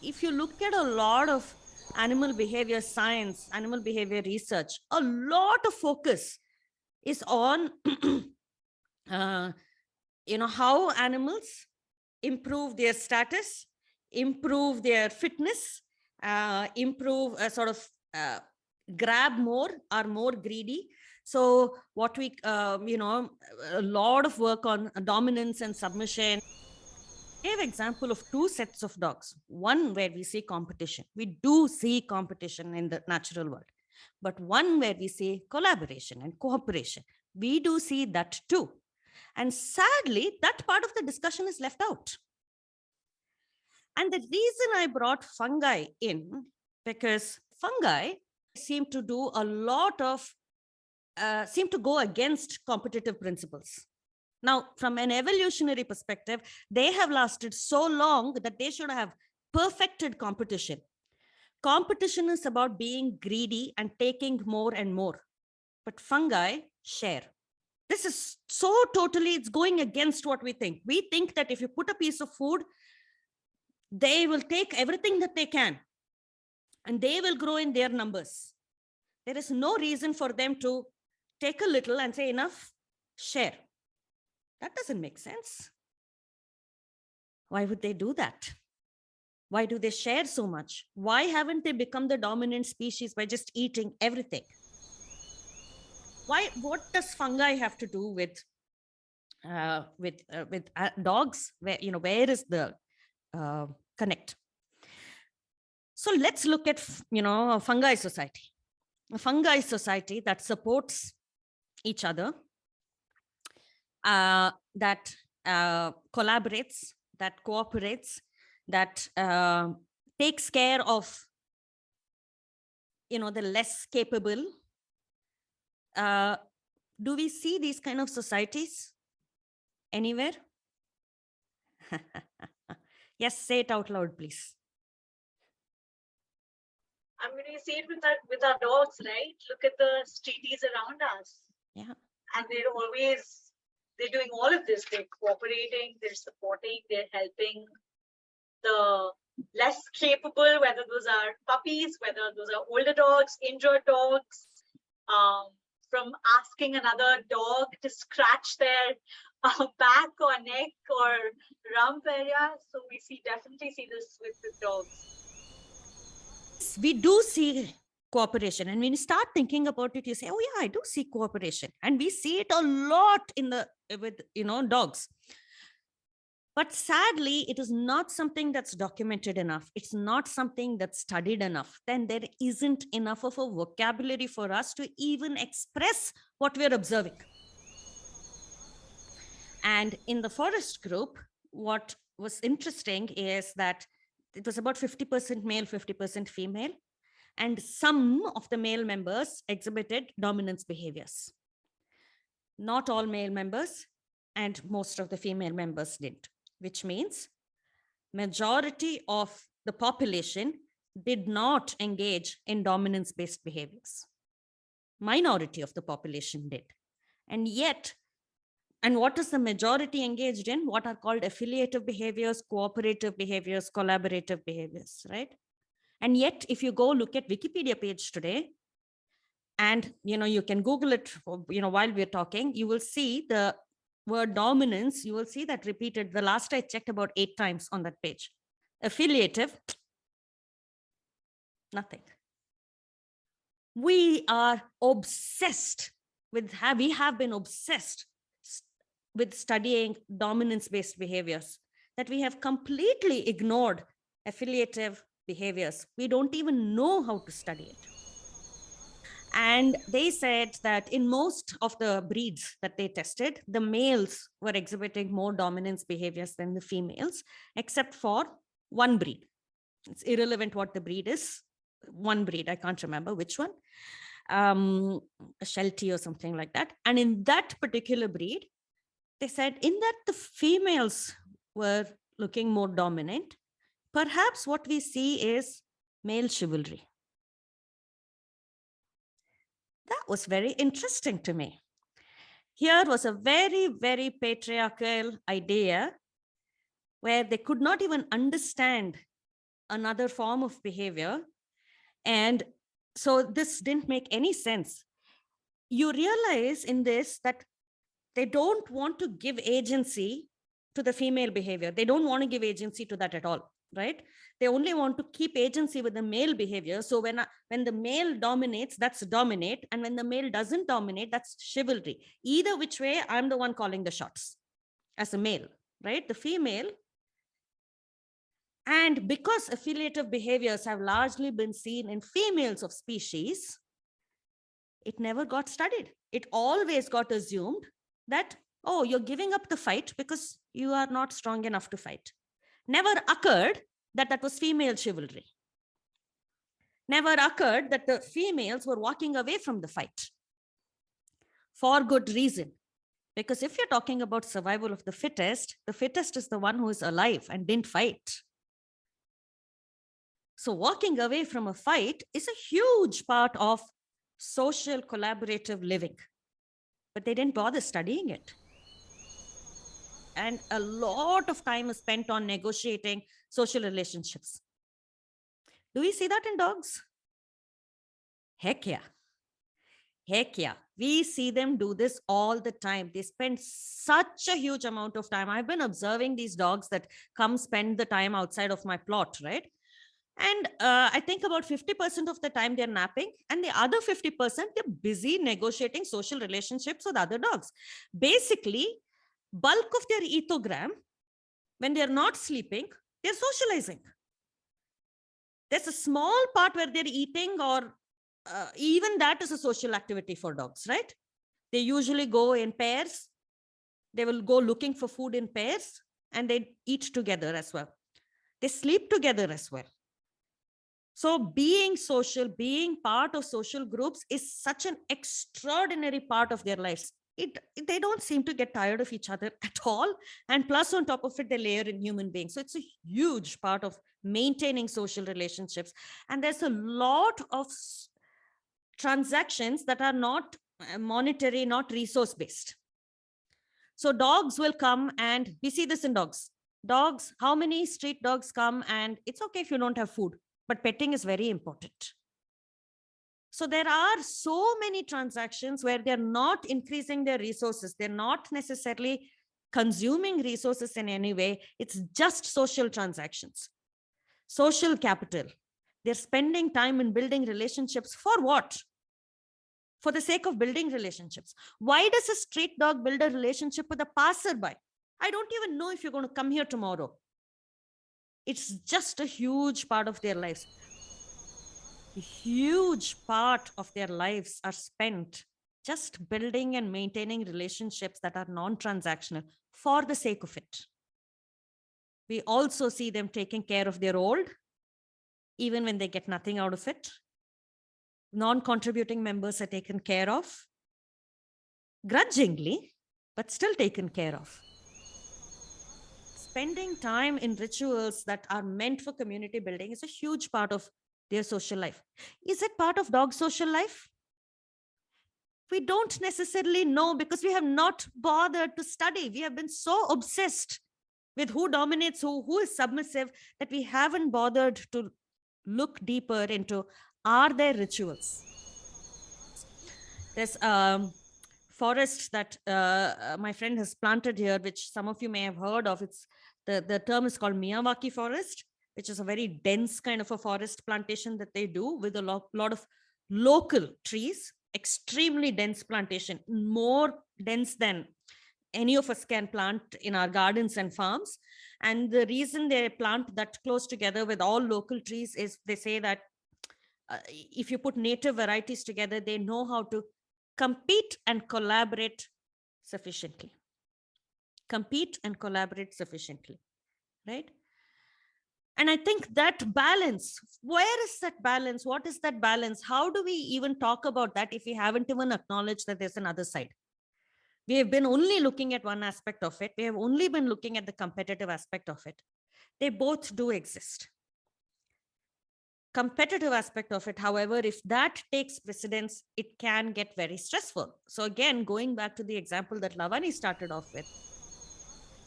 if you look at a lot of animal behavior science, animal behavior research, a lot of focus is on uh, how animals improve their status, improve their fitness, improve sort of grab more, are more greedy. So what we a lot of work on dominance and submission. I have example of two sets of dogs. One where we see competition. We do see competition in the natural world, but one where we see collaboration and cooperation. We do see that too. And sadly, that part of the discussion is left out. And the reason I brought fungi in, because fungi seem to do a lot of, seem to go against competitive principles. Now, from an evolutionary perspective, they have lasted so long that they should have perfected competition. Competition is about being greedy and taking more and more. But fungi share. This is so totally, it's going against what we think. We think that if you put a piece of food, they will take everything that they can and they will grow in their numbers. There is no reason for them to take a little and say enough, share. That doesn't make sense. Why would they do that? Why do they share so much? Why haven't they become the dominant species by just eating everything? Why? What does fungi have to do with dogs? Where is the connect? So let's look at a fungi society. A fungi society that supports each other, that collaborates, that cooperates, that takes care of the less capable. Do we see these kind of societies anywhere? Yes, say it out loud, please. I'm going to say it with our dogs, right? Look at the streeties around us. Yeah. And they're doing all of this. They're cooperating, they're supporting, they're helping the less capable, whether those are puppies, whether those are older dogs, injured dogs, from asking another dog to scratch their back or neck or rump area. So we definitely see this with dogs. We do see cooperation, and when you start thinking about it, you say, oh yeah, I do see cooperation, and we see it a lot with dogs. But sadly, it is not something that's documented enough. It's not something that's studied enough. Then there isn't enough of a vocabulary for us to even express what we're observing. And in the forest group, what was interesting is that it was about 50% male, 50% female. And some of the male members exhibited dominance behaviors. Not all male members, and most of the female members didn't, which means majority of the population did not engage in dominance-based behaviors. Minority of the population did. And yet, and what is the majority engaged in? What are called affiliative behaviors, cooperative behaviors, collaborative behaviors, right? And yet, if you go look at Wikipedia page today, and you can Google it, while we're talking, you will see the word dominance. You will see that repeated. The last I checked, about 8 times on that page. Affiliative, nothing. We are obsessed with, we have been obsessed with studying dominance-based behaviors, that we have completely ignored affiliative behaviors. We don't even know how to study it. And they said that in most of the breeds that they tested, the males were exhibiting more dominance behaviors than the females, except for one breed. It's irrelevant what the breed is. One breed, I can't remember which one, a Sheltie or something like that. And in that particular breed, they said in that the females were looking more dominant. Perhaps what we see is male chivalry. That was very interesting to me. Here was a very, very patriarchal idea where they could not even understand another form of behavior. And so this didn't make any sense. You realize in this that they don't want to give agency to the female behavior. They don't want to give agency to that at all, right? They only want to keep agency with the male behavior. So when the male dominates, that's dominate. And when the male doesn't dominate, that's chivalry. Either which way, I'm the one calling the shots as a male, right? The female. And because affiliative behaviors have largely been seen in females of species, it never got studied. It always got assumed that, oh, you're giving up the fight because you are not strong enough to fight. Never occurred that that was female chivalry. Never occurred that the females were walking away from the fight for good reason. Because if you're talking about survival of the fittest is the one who is alive and didn't fight. So walking away from a fight is a huge part of social collaborative living, but they didn't bother studying it. And a lot of time is spent on negotiating social relationships. Do we see that in dogs? Heck yeah. Heck yeah. We see them do this all the time. They spend such a huge amount of time. I've been observing these dogs that come spend the time outside of my plot, right? And I think about 50% of the time they're napping, and the other 50%, they're busy negotiating social relationships with other dogs. Basically, bulk of their ethogram, when they're not sleeping, they're socializing. There's a small part where they're eating, or even that is a social activity for dogs, right? They usually go in pairs. They will go looking for food in pairs, and they eat together as well. They sleep together as well. So being social, being part of social groups is such an extraordinary part of their lives. They don't seem to get tired of each other at all. And plus on top of it, they layer in human beings. So it's a huge part of maintaining social relationships. And there's a lot of transactions that are not monetary, not resource based. So dogs will come, and we see this in dogs. Dogs, how many street dogs come, and it's okay if you don't have food, but petting is very important. So there are so many transactions where they're not increasing their resources. They're not necessarily consuming resources in any way. It's just social transactions, social capital. They're spending time in building relationships for what? For the sake of building relationships. Why does a street dog build a relationship with a passerby? I don't even know if you're going to come here tomorrow. It's just a huge part of their lives. A huge part of their lives are spent just building and maintaining relationships that are non-transactional for the sake of it. We also see them taking care of their old, even when they get nothing out of it. Non-contributing members are taken care of, grudgingly, but still taken care of. Spending time in rituals that are meant for community building is a huge part of their social life. Is it part of dog social life? We don't necessarily know, because we have not bothered to study. We have been so obsessed with who dominates who is submissive, that we haven't bothered to look deeper into, are there rituals? There's forest that my friend has planted here, which some of you may have heard of. It's the term is called Miyawaki forest, which is a very dense kind of a forest plantation that they do with a lot of local trees, extremely dense plantation, more dense than any of us can plant in our gardens and farms. And the reason they plant that close together with all local trees is they say that if you put native varieties together, they know how to compete and collaborate sufficiently. Compete and collaborate sufficiently, right? And I think that balance, where is that balance? What is that balance? How do we even talk about that if we haven't even acknowledged that there's another side? We have been only looking at one aspect of it. We have only been looking at the competitive aspect of it. They both do exist. Competitive aspect of it, however, if that takes precedence, it can get very stressful. So again, going back to the example that Lavani started off with,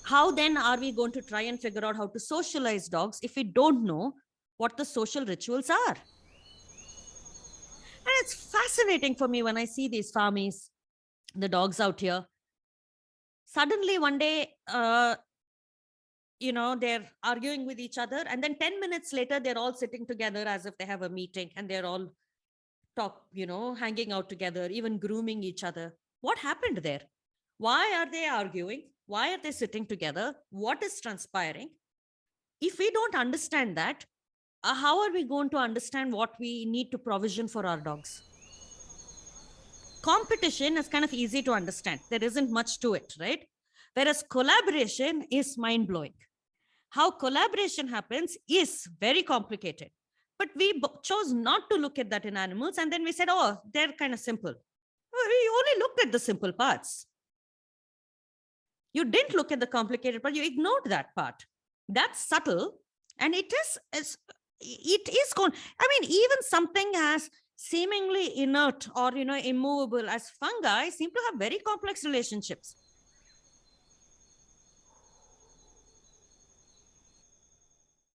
how then are we going to try and figure out how to socialize dogs if we don't know what the social rituals are. And it's fascinating for me when I see these farmies, the dogs out here. Suddenly one day, they're arguing with each other, and then 10 minutes later, they're all sitting together as if they have a meeting, and they're all hanging out together, even grooming each other. What happened there? Why are they arguing? Why are they sitting together? What is transpiring? If we don't understand that, how are we going to understand what we need to provision for our dogs? Competition is kind of easy to understand. There isn't much to it, right? Whereas collaboration is mind blowing. How collaboration happens is very complicated. But we chose not to look at that in animals. And then we said, oh, they're kind of simple. We only looked at the simple parts. You didn't look at the complicated part. You ignored that part. That's subtle. And it is even something as seemingly inert or immovable as fungi seem to have very complex relationships.